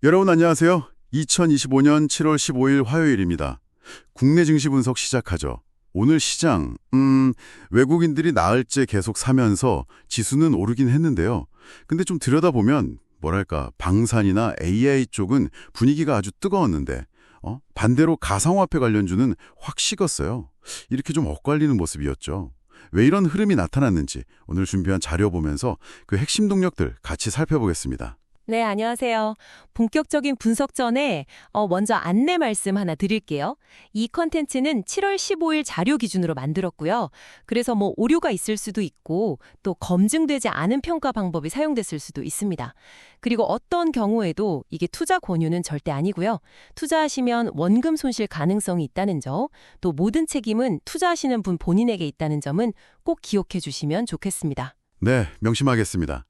여러분 안녕하세요. 2025년 7월 15일 화요일입니다. 국내 증시 분석 시작하죠. 오늘 시장, 외국인들이 나흘째 계속 사면서 지수는 오르긴 했는데요. 근데 좀 들여다보면 뭐랄까 방산이나 AI 쪽은 분위기가 아주 뜨거웠는데 반대로 가상화폐 관련주는 확 식었어요. 이렇게 좀 엇갈리는 모습이었죠. 왜 이런 흐름이 나타났는지 오늘 준비한 자료 보면서 그 핵심 동력들 같이 살펴보겠습니다. 네, 안녕하세요. 본격적인 분석 전에 먼저 안내 말씀 하나 드릴게요. 이 컨텐츠는 7월 15일 자료 기준으로 만들었고요. 그래서 오류가 있을 수도 있고 또 검증되지 않은 평가 방법이 사용됐을 수도 있습니다. 그리고 어떤 경우에도 이게 투자 권유는 절대 아니고요. 투자하시면 원금 손실 가능성이 있다는 점, 또 모든 책임은 투자하시는 분 본인에게 있다는 점은 꼭 기억해 주시면 좋겠습니다. 네, 명심하겠습니다.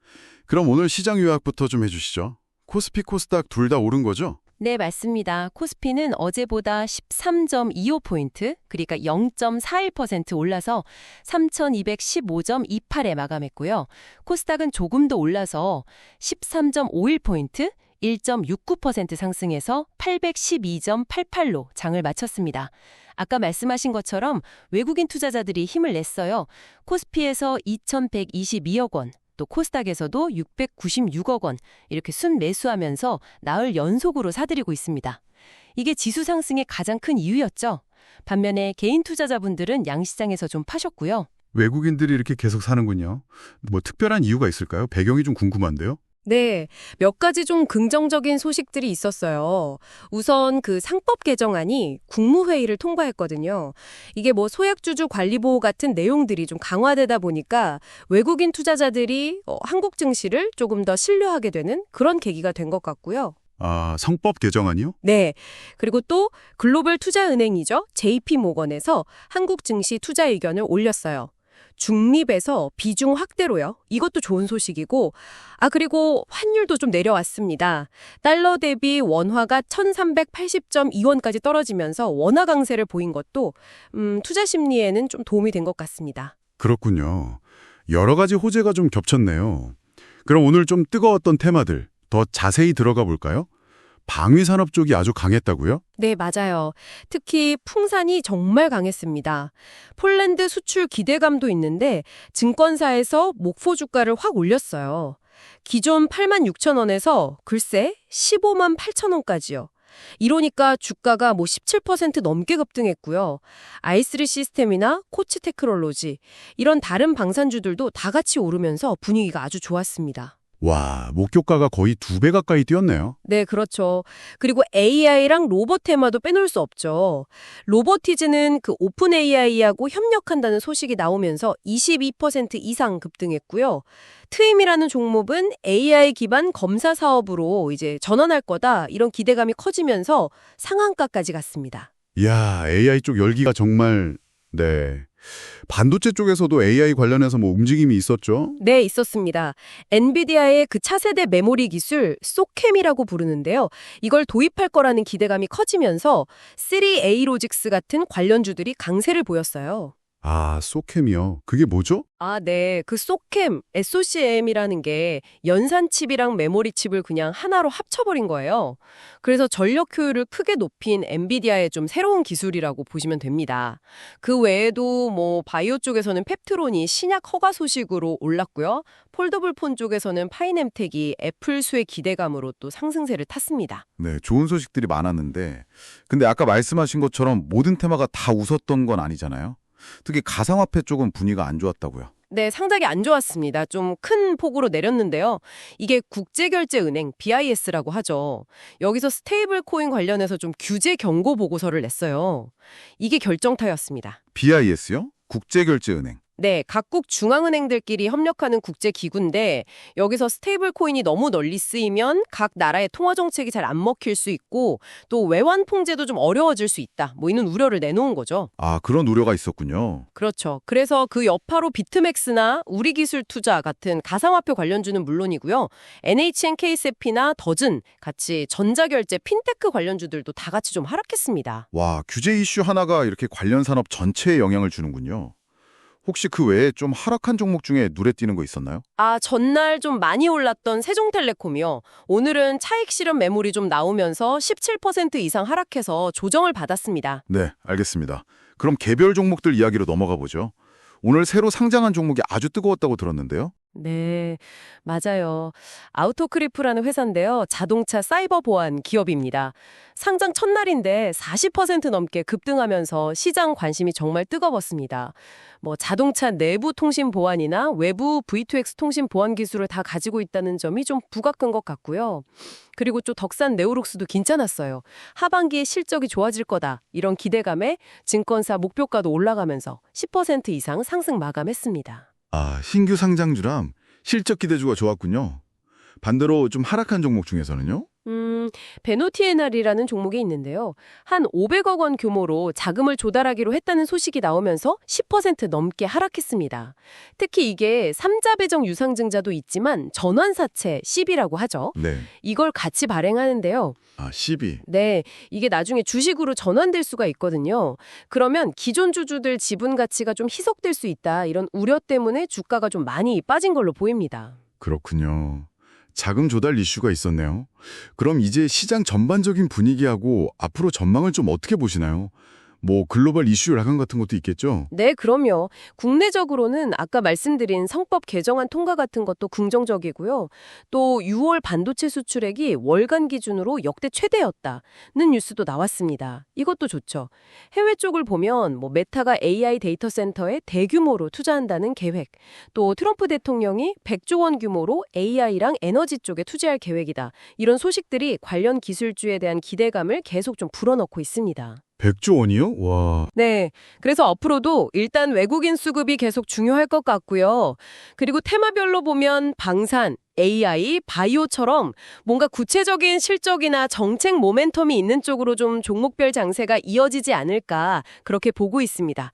그럼 오늘 시장 요약부터 좀 해주시죠. 코스피, 코스닥 둘 다 오른 거죠? 네, 맞습니다. 코스피는 어제보다 13.25포인트, 그러니까 0.41% 올라서 3,215.28에 마감했고요. 코스닥은 조금 더 올라서 13.51포인트, 1.69% 상승해서 812.88로 장을 마쳤습니다. 아까 말씀하신 것처럼 외국인 투자자들이 힘을 냈어요. 코스피에서 2,122억 원, 또 코스닥에서도 696억 원 이렇게 순매수하면서 나흘 연속으로 사들이고 있습니다. 이게 지수 상승의 가장 큰 이유였죠. 반면에 개인 투자자분들은 양시장에서 좀 파셨고요. 외국인들이 이렇게 계속 사는군요. 뭐 특별한 이유가 있을까요? 배경이 좀 궁금한데요. 네, 몇 가지 좀 긍정적인 소식들이 있었어요. 우선 그 상법 개정안이 국무회의를 통과했거든요. 이게 소액주주 관리보호 같은 내용들이 좀 강화되다 보니까 외국인 투자자들이 한국 증시를 조금 더 신뢰하게 되는 그런 계기가 된 것 같고요. 아, 성법 개정안이요? 네, 그리고 또 글로벌 투자은행이죠. JP모건에서 한국 증시 투자 의견을 올렸어요. 중립에서 비중 확대로요. 이것도 좋은 소식이고, 그리고 환율도 좀 내려왔습니다. 달러 대비 원화가 1380.2원까지 떨어지면서 원화 강세를 보인 것도 투자 심리에는 좀 도움이 된 것 같습니다. 그렇군요. 여러 가지 호재가 좀 겹쳤네요. 그럼 오늘 좀 뜨거웠던 테마들 더 자세히 들어가 볼까요? 방위산업 쪽이 아주 강했다고요? 네, 맞아요. 특히 풍산이 정말 강했습니다. 폴란드 수출 기대감도 있는데 증권사에서 목표 주가를 확 올렸어요. 기존 86,000원에서 글쎄 158,000원까지요. 이러니까 주가가 17% 넘게 급등했고요. i3 시스템이나 코치 테크놀로지 이런 다른 방산주들도 다 같이 오르면서 분위기가 아주 좋았습니다. 와, 목표가가 거의 2배 가까이 뛰었네요. 네, 그렇죠. 그리고 AI랑 로봇 테마도 빼놓을 수 없죠. 로보티즈는 그 오픈 AI하고 협력한다는 소식이 나오면서 22% 이상 급등했고요. 트임이라는 종목은 AI 기반 검사 사업으로 이제 전환할 거다 이런 기대감이 커지면서 상한가까지 갔습니다. 이야, AI 쪽 열기가 정말... 네. 반도체 쪽에서도 AI 관련해서 움직임이 있었죠? 네, 있었습니다. 엔비디아의 그 차세대 메모리 기술 소캠이라고 부르는데요. 이걸 도입할 거라는 기대감이 커지면서 3A 로직스 같은 관련주들이 강세를 보였어요. 아, 소캠이요. 그게 뭐죠? 네. 그 소캠, SOCM이라는 게 연산 칩이랑 메모리 칩을 그냥 하나로 합쳐버린 거예요. 그래서 전력 효율을 크게 높인 엔비디아의 좀 새로운 기술이라고 보시면 됩니다. 그 외에도 바이오 쪽에서는 펩트론이 신약 허가 소식으로 올랐고요. 폴더블 폰 쪽에서는 파이넴텍이 애플 수의 기대감으로 또 상승세를 탔습니다. 네, 좋은 소식들이 많았는데 근데 아까 말씀하신 것처럼 모든 테마가 다 웃었던 건 아니잖아요. 특히 가상화폐 쪽은 분위기가 안 좋았다고요. 네, 상당히 안 좋았습니다. 좀 큰 폭으로 내렸는데요. 이게 국제결제은행 BIS라고 하죠. 여기서 스테이블 코인 관련해서 좀 규제 경고 보고서를 냈어요. 이게 결정타였습니다. BIS요? 국제결제은행. 네, 각국 중앙은행들끼리 협력하는 국제기구인데 여기서 스테이블 코인이 너무 널리 쓰이면 각 나라의 통화 정책이 잘 안 먹힐 수 있고 또 외환 통제도 좀 어려워질 수 있다. 이런 우려를 내놓은 거죠. 아, 그런 우려가 있었군요. 그렇죠. 그래서 그 여파로 비트맥스나 우리기술투자 같은 가상화폐 관련주는 물론이고요. NHNKCP나 더즌 같이 전자결제 핀테크 관련주들도 다 같이 좀 하락했습니다. 와, 규제 이슈 하나가 이렇게 관련 산업 전체에 영향을 주는군요. 혹시 그 외에 좀 하락한 종목 중에 눈에 띄는 거 있었나요? 전날 좀 많이 올랐던 세종텔레콤이요. 오늘은 차익 실현 매물이 좀 나오면서 17% 이상 하락해서 조정을 받았습니다. 네, 알겠습니다. 그럼 개별 종목들 이야기로 넘어가 보죠. 오늘 새로 상장한 종목이 아주 뜨거웠다고 들었는데요. 네, 맞아요. 아우토크리프라는 회사인데요. 자동차 사이버 보안 기업입니다. 상장 첫날인데 40% 넘게 급등하면서 시장 관심이 정말 뜨거웠습니다. 자동차 내부 통신 보안이나 외부 V2X 통신 보안 기술을 다 가지고 있다는 점이 좀 부가 큰 것 같고요. 그리고 또 덕산 네오룩스도 괜찮았어요. 하반기에 실적이 좋아질 거다. 이런 기대감에 증권사 목표가도 올라가면서 10% 이상 상승 마감했습니다. 아, 신규 상장주람 실적 기대주가 좋았군요. 반대로 좀 하락한 종목 중에서는요? 베노티에날이라는 종목이 있는데요. 한 500억 원 규모로 자금을 조달하기로 했다는 소식이 나오면서 10% 넘게 하락했습니다. 특히 이게 삼자 배정 유상증자도 있지만 전환사채 CB라고 하죠. 네. 이걸 같이 발행하는데요. 아, 12. 네, 이게 나중에 주식으로 전환될 수가 있거든요. 그러면 기존 주주들 지분 가치가 좀 희석될 수 있다. 이런 우려 때문에 주가가 좀 많이 빠진 걸로 보입니다. 그렇군요. 자금 조달 이슈가 있었네요. 그럼 이제 시장 전반적인 분위기하고 앞으로 전망을 좀 어떻게 보시나요? 글로벌 이슈 야간 같은 것도 있겠죠? 네, 그럼요. 국내적으로는 아까 말씀드린 성법 개정안 통과 같은 것도 긍정적이고요. 또 6월 반도체 수출액이 월간 기준으로 역대 최대였다는 뉴스도 나왔습니다. 이것도 좋죠. 해외 쪽을 보면 메타가 AI 데이터 센터에 대규모로 투자한다는 계획, 또 트럼프 대통령이 100조 원 규모로 AI랑 에너지 쪽에 투자할 계획이다. 이런 소식들이 관련 기술주에 대한 기대감을 계속 좀 불어넣고 있습니다. 100조 원이요? 와. 네. 그래서 앞으로도 일단 외국인 수급이 계속 중요할 것 같고요. 그리고 테마별로 보면 방산, AI, 바이오처럼 뭔가 구체적인 실적이나 정책 모멘텀이 있는 쪽으로 좀 종목별 장세가 이어지지 않을까 그렇게 보고 있습니다.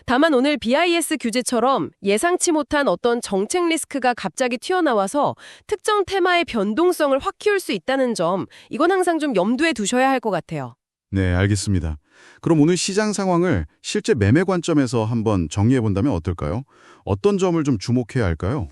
다만 오늘 BIS 규제처럼 예상치 못한 어떤 정책 리스크가 갑자기 튀어나와서 특정 테마의 변동성을 확 키울 수 있다는 점, 이건 항상 좀 염두에 두셔야 할 것 같아요. 네, 알겠습니다. 그럼 오늘 시장 상황을 실제 매매 관점에서 한번 정리해 본다면 어떨까요? 어떤 점을 좀 주목해야 할까요?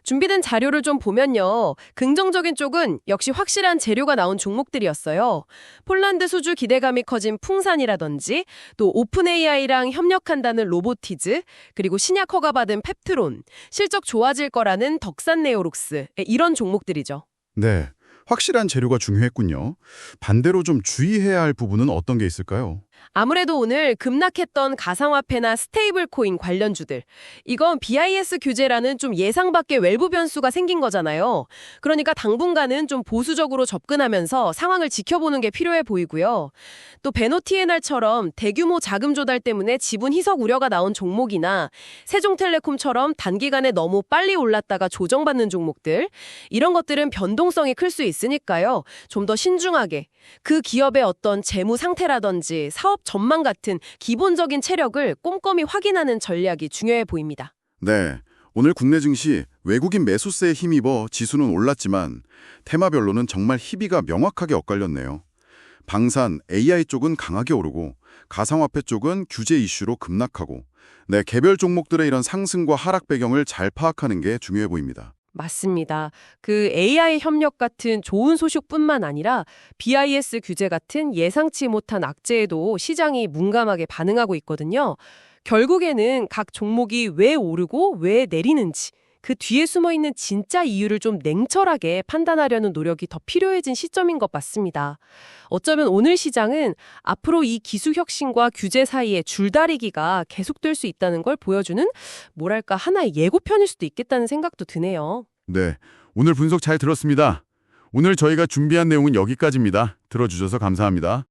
준비된 자료를 좀 보면요. 긍정적인 쪽은 역시 확실한 재료가 나온 종목들이었어요. 폴란드 수주 기대감이 커진 풍산이라든지 또 오픈 AI랑 협력한다는 로보티즈, 그리고 신약 허가받은 펩트론, 실적 좋아질 거라는 덕산 네오룩스, 이런 종목들이죠. 네, 확실한 재료가 중요했군요. 반대로 좀 주의해야 할 부분은 어떤 게 있을까요? 아무래도 오늘 급락했던 가상화폐나 스테이블 코인 관련주들, 이건 BIS 규제라는 좀 예상 밖의 외부 변수가 생긴 거잖아요. 그러니까 당분간은 좀 보수적으로 접근하면서 상황을 지켜보는 게 필요해 보이고요. 또 베노티에날처럼 대규모 자금 조달 때문에 지분 희석 우려가 나온 종목이나 세종텔레콤처럼 단기간에 너무 빨리 올랐다가 조정받는 종목들, 이런 것들은 변동성이 클 수 있으니까요. 좀 더 신중하게 그 기업의 어떤 재무 상태라든지 사업 전망 같은 기본적인 체력을 꼼꼼히 확인하는 전략이 중요해 보입니다. 네, 오늘 국내 증시 외국인 매수세에 힘입어 지수는 올랐지만 테마별로는 정말 희비가 명확하게 엇갈렸네요. 방산, AI 쪽은 강하게 오르고 가상화폐 쪽은 규제 이슈로 급락하고 개별 종목들의 이런 상승과 하락 배경을 잘 파악하는 게 중요해 보입니다. 맞습니다. 그 AI 협력 같은 좋은 소식뿐만 아니라 BIS 규제 같은 예상치 못한 악재에도 시장이 문감하게 반응하고 있거든요. 결국에는 각 종목이 왜 오르고 왜 내리는지, 그 뒤에 숨어있는 진짜 이유를 좀 냉철하게 판단하려는 노력이 더 필요해진 시점인 것 같습니다. 어쩌면 오늘 시장은 앞으로 이 기술 혁신과 규제 사이의 줄다리기가 계속될 수 있다는 걸 보여주는 하나의 예고편일 수도 있겠다는 생각도 드네요. 네, 오늘 분석 잘 들었습니다. 오늘 저희가 준비한 내용은 여기까지입니다. 들어주셔서 감사합니다.